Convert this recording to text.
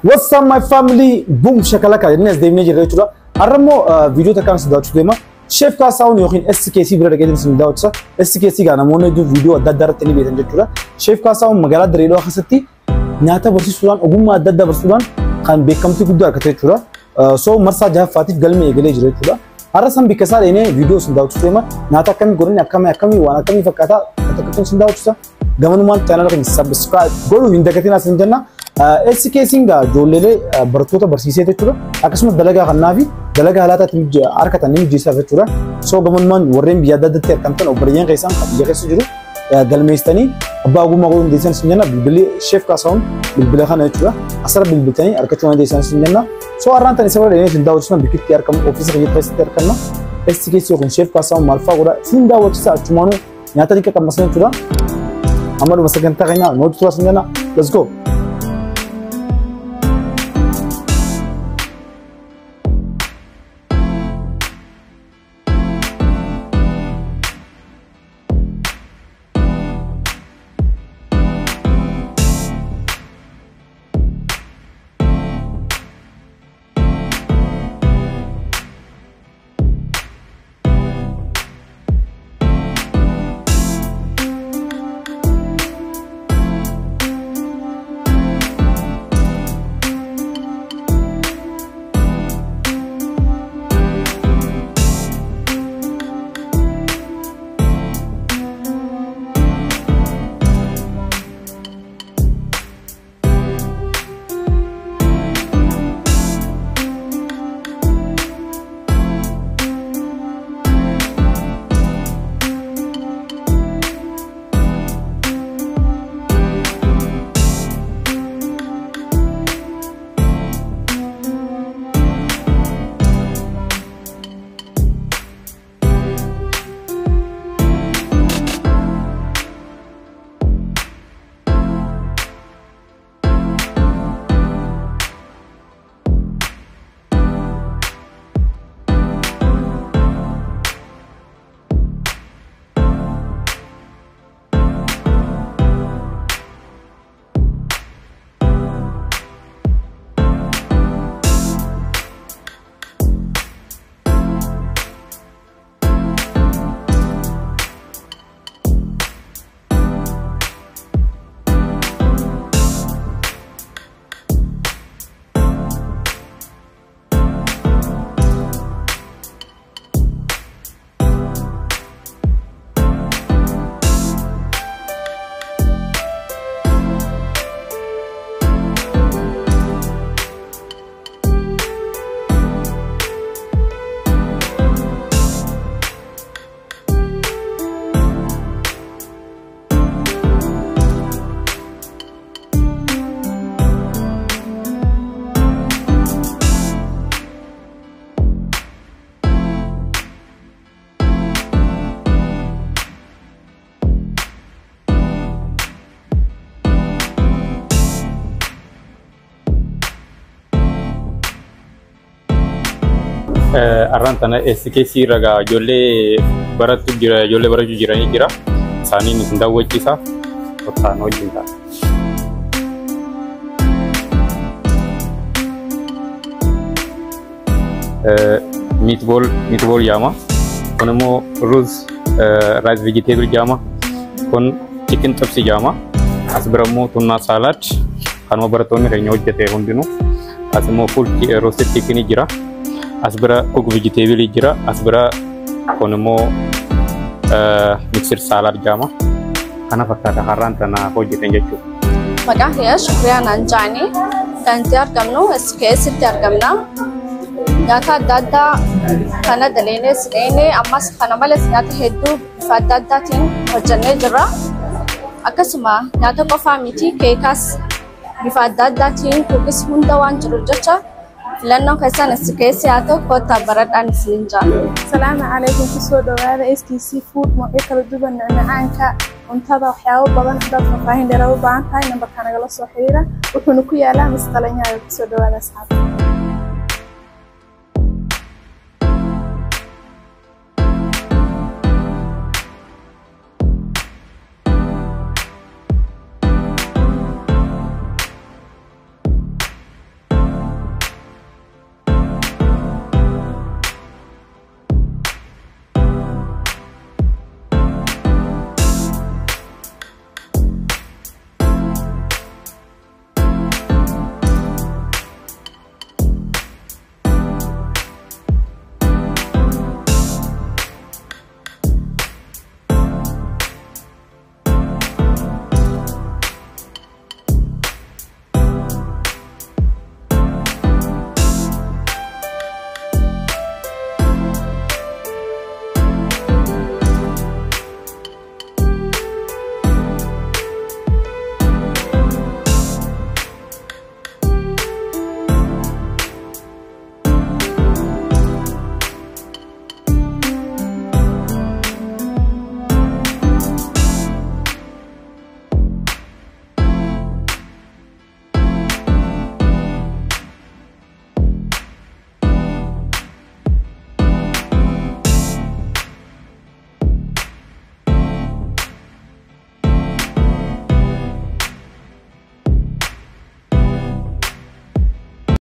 What's up my family? Boom shakalaka. Innes devine jirre chura. Aramo video ta kan sida chudema. Shef Kasahun yokin SKC bira gedin sinda utsa. SKC ga namone du video dadar tani betan chura. Shef Kasahun magala dredo khasati. Nyata versi Sudan ogumma dadda versi Sudan kan bekamti gudda akate chura. So Marsa jah Fatif Galme Egale jirre chura. Arasam bikasar ene video sinda chudema. Nyata kami gorni akami wana kami fakata atakatun sinda utsa. Gamanman channel kan subscribe goru hindakatina sinjana. SKC singa jolele Baratota bersisi itu cura. Akkasumas dalaga kanavi dalaga halata timj arka tanim jisa cura. So gamanman warren biada dater kantan obrien kaisan biaya sejuru. Galme istani abba agu magu desain sinjana bilbili Shef Kasahun bilbili khana cura. Asar bilbiltani arka cuma desain sinjana. So arran tani sebar ini sinda ucuma bikit tiar kam office kerja pres tiar karena SKC okun Shef Kasahun malfa gura sinda ucisa cumanu nyata dika kam masalah cura. Amaru masakan takainya note cura sinjana. Let's go. Arrantana SKC raga jolle baratu jira jolle baratu jira ni jira sani ni sinda wajisa kota no jinta meatball jama konemo rose rice vegetable jama kon chicken chapsi jama asbramo tunna salad kanmo baratoni renyo jete hondino asmo full roasted chicken jira asbara cook vegetable jira asbara konemo mixed salad jama kana fakata harantana hojete njechu magahya shukriya nanjani kan tiar kamno SKC tiar kamna nyata dadda kana dalene sene amas kana males nyata heddu fadadda tin hojane jira akkasuma nyata ko famiti kekas bifadadda tin kukis hunda wan jirujacha لأنه كسان SKC atau kota barat dan Selinja. Assalamualaikum Dawadha SKC food ma kala duban macaanka cuntada waxyaabo badan dad faahin dheeraad u baahan tahay nambarka nagala soo xiriira wuxuu ku yaalaa Dawadha asxaab